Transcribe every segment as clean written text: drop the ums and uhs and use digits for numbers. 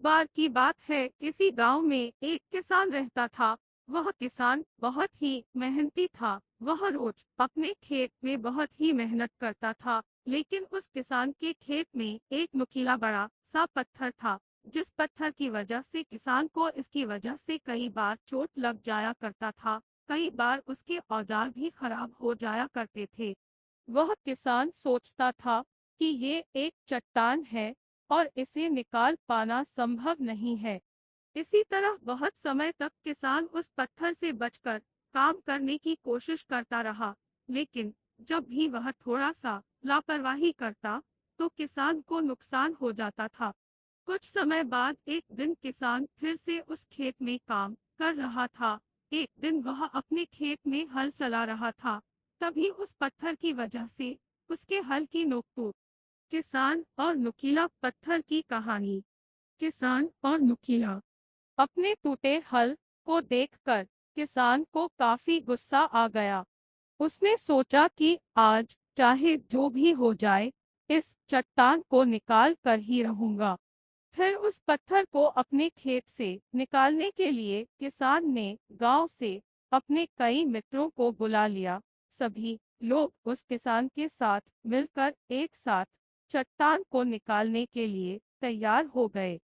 बार की बात है, किसी गांव में एक किसान रहता था। वह किसान बहुत ही मेहनती था। वह रोज अपने खेत में बहुत ही मेहनत करता था, लेकिन उस किसान के खेत में एक नुकीला बड़ा सा पत्थर था, जिस पत्थर की वजह से किसान को इसकी वजह से कई बार चोट लग जाया करता था। कई बार उसके औजार भी खराब हो जाया करते थे। वह किसान सोचता था कि ये एक चट्टान है और इसे निकाल पाना संभव नहीं है। इसी तरह बहुत समय तक किसान उस पत्थर से बचकर काम करने की कोशिश करता रहा, लेकिन जब भी वह थोड़ा सा लापरवाही करता, तो किसान को नुकसान हो जाता था। कुछ समय बाद एक दिन किसान फिर से उस खेत में काम कर रहा था। एक दिन वह अपने खेत में हल चला रहा था, तभी उस पत्थर की वजह से उसके हल की नोक टूट। किसान और नुकीला पत्थर की कहानी। किसान और नुकीला। अपने टूटे हल को देखकर किसान को काफी गुस्सा आ गया। उसने सोचा कि आज चाहे जो भी हो जाए, इस चट्टान को निकाल कर ही रहूंगा। फिर उस पत्थर को अपने खेत से निकालने के लिए किसान ने गांव से अपने कई मित्रों को बुला लिया। सभी लोग उस किसान के साथ मिलकर एक साथ चट्टान को निकालने के लिए तैयार हो गए।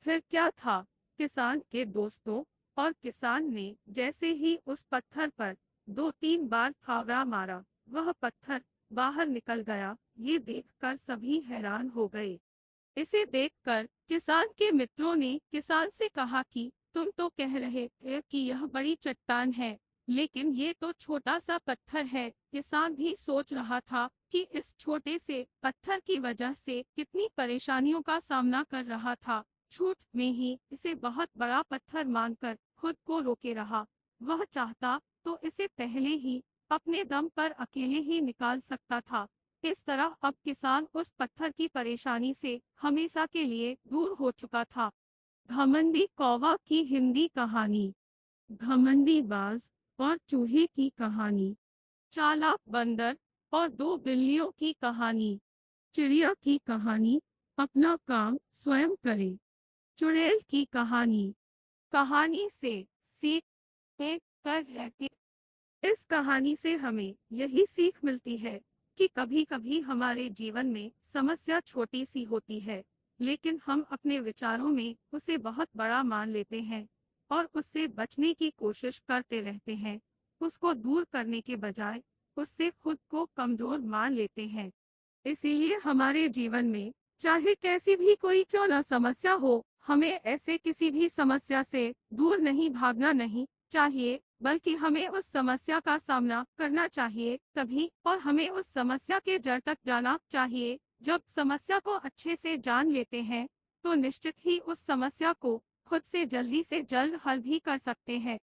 फिर क्या था, किसान के दोस्तों और किसान ने जैसे ही उस पत्थर पर 2-3 बार फावड़ा मारा, वह पत्थर बाहर निकल गया। ये देखकर सभी हैरान हो गए। इसे देखकर किसान के मित्रों ने किसान से कहा कि तुम तो कह रहे थे कि यह बड़ी चट्टान है, लेकिन ये तो छोटा सा पत्थर है। किसान भी सोच रहा था कि इस छोटे से पत्थर की वजह से कितनी परेशानियों का सामना कर रहा था। झूठ में ही इसे बहुत बड़ा पत्थर मानकर खुद को रोके रहा। वह चाहता तो इसे पहले ही अपने दम पर अकेले ही निकाल सकता था। इस तरह अब किसान उस पत्थर की परेशानी से हमेशा के लिए दूर हो चुका था। घमंडी कौवा की हिंदी कहानी। घमंडी बाज और चूहे की कहानी। चालाक बंदर और दो बिल्लियों की कहानी। चिड़िया की कहानी। अपना काम स्वयं करे। चुड़ैल की कहानी। कहानी से सीख कर रहती। इस कहानी से हमें यही सीख मिलती है कि कभी-कभी हमारे जीवन में समस्या छोटी सी होती है, लेकिन हम अपने विचारों में उसे बहुत बड़ा मान लेते हैं और उससे बचने की कोशिश करते रहते हैं। उसको दूर करने के बजाय उससे खुद को कमजोर मान लेते हैं। इसीलिए हमारे जीवन में चाहे कैसी भी कोई क्यों न समस्या हो, हमें ऐसे किसी भी समस्या से दूर नहीं भागना नहीं चाहिए, बल्कि हमें उस समस्या का सामना करना चाहिए तभी, और हमें उस समस्या के जड़ तक जाना चाहिए। जब समस्या को अच्छे से जान लेते हैं, तो निश्चित ही उस समस्या को खुद से जल्दी से जल्द हल भी कर सकते हैं।